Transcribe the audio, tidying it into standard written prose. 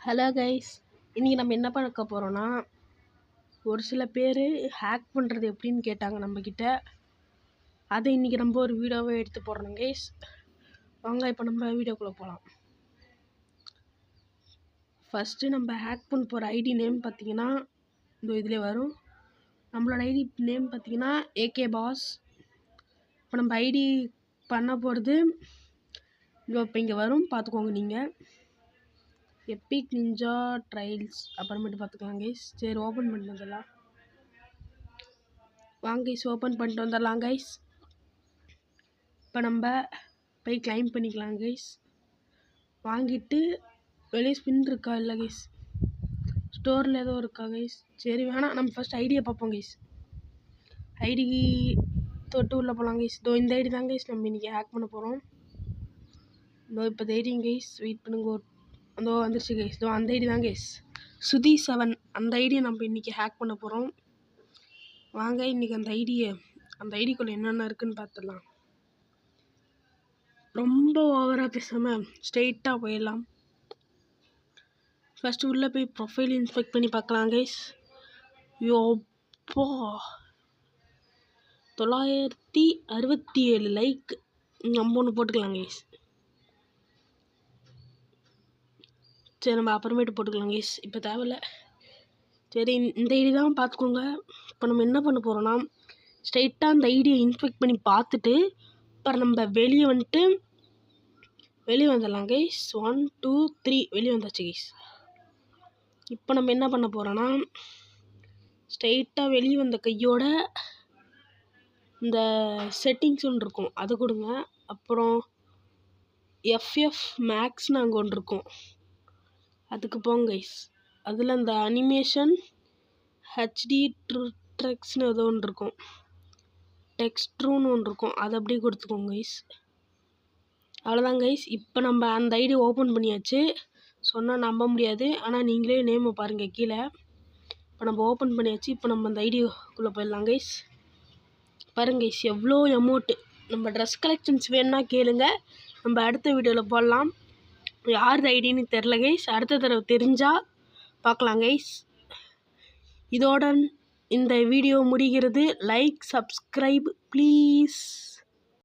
Hello guys, இன்றைக்கி நம்ம என்ன பார்க்க போகிறோன்னா, ஒரு சில பேர் ஹேக் பண்ணுறது எப்படின்னு கேட்டாங்க நம்மக்கிட்ட. அதை இன்றைக்கி நம்ம ஒரு வீடியோவை எடுத்து போடுறோம் கைஸ். வாங்க இப்போ நம்ம வீடியோக்குள்ளே போகலாம். ஃபஸ்ட்டு நம்ம ஹேக் பண்ண போகிற ஐடி நேம் பார்த்திங்கன்னா இந்த இதில் வரும். நம்மளோட ஐடி நேம் பார்த்திங்கன்னா ஏகே பாஸ். இப்போ நம்ம ஐடி பண்ண போகிறது இப்போ இங்கே வரும், பார்த்துக்கோங்க நீங்கள். எபிக் நிஞ்சா ட்ரையல்ஸ் அப்புறமேட்டு பார்த்துக்கலாம் கைஸ். சரி, ஓப்பன் பண்ணிட்டு வந்துடலாம். வாங்க கைஸ், ஓப்பன் பண்ணிட்டு வந்துடலாம் கைஸ். இப்போ நம்ம போய் கிளைம் பண்ணிக்கலாம் கைஸ். வாங்கிட்டு வெளியே ஸ்பின் இருக்கா இல்லை கைஸ், ஸ்டோரில் ஏதோ இருக்கா கைஸ். சரி வேணாம், நம்ம ஃபஸ்ட் ஐடியை பார்ப்போம் கைஸ். ஐடி தொட்டு உள்ளே போகலாம் கைஸ். இந்த ஐடி தான் கைஸ் நம்ம இன்றைக்கி ஹேக் பண்ண போகிறோம். இப்போ தைரியம் கைஸ், வெயிட் பண்ணுங்க. அதோ வந்துருச்சு கைஸ். அந்த ஐடி தான் கைஸ், சுதி 7. அந்த ஐடியை நம்ம இன்றைக்கி ஹேக் பண்ண போகிறோம். வாங்க இன்றைக்கி அந்த ஐடிக்குள்ளே என்னென்ன இருக்குதுன்னு பார்த்துடலாம். ரொம்ப ஓவராக பேசாமல் ஸ்ட்ரெயிட்டாக போயிடலாம். ஃபஸ்ட்டு உள்ளே போய் ப்ரொஃபைல் இன்ஸ்பெக்ட் பண்ணி பார்க்கலாம் கைஸ். யோப்போ 967 லைக். நம்ம ஒன்று போட்டுக்கலாம் கைஸ். சரி, நம்ம அப்புறமேட்டு போட்டுக்கலாம் கைஸ், இப்போ தேவையில்ல. சரி, இந்த ஐடி தான் பார்த்துக்கோங்க. இப்போ நம்ம என்ன பண்ண போகிறோன்னா, ஸ்ட்ரைட்டாக அந்த ஐடியை இன்ஸ்பெக்ட் பண்ணி பார்த்துட்டு அப்புறம் நம்ம வெளியே வந்துடலாம் கைஸ். 1 2 3 வெளியே வந்தாச்சு கைஸ். இப்போ நம்ம என்ன பண்ண போகிறோன்னா, ஸ்ட்ரைட்டாக வெளியே வந்த கையோட இந்த செட்டிங்ஸ் ஒன்று இருக்கும், அது கொடுங்க. அப்புறம் FF மேக்ஸ்னு அங்கே ஒன்று இருக்கும், அதுக்கு போங்க கைஸ். அதில் அந்த அனிமேஷன் HD ட்ரெக்ஸ்னு ஏதோ ஒன்று இருக்கும், டெக்ஸ்ட்ரூன்னு ஒன்று இருக்கும், அதை அப்படியே கொடுத்துக்கோங்க கைஸ். அவ்வளோதான் கைஸ். இப்போ நம்ம அந்த ஐடி ஓப்பன் பண்ணியாச்சு. சொன்னால் நம்ப முடியாது, ஆனால் நீங்களே நேமை பாருங்கள் கீழே. இப்போ நம்ம ஓப்பன் பண்ணியாச்சு. இப்போ நம்ம அந்த ஐடிக்குள்ளே போயிடலாம் கைஸ். பாருங்க கைஸ், எவ்வளோ அமௌண்ட்டு. நம்ம ட்ரெஸ் கலெக்ஷன்ஸ் வேணுன்னா கேளுங்க, நம்ம அடுத்த வீடியோவில் போடலாம். யார் ஐடின்னு தெரில கைஸ், அடுத்த தடவை தெரிஞ்சால் பார்க்கலாம் கைஸ். இதோட இந்த வீடியோ முடிகிறது. Like, subscribe please.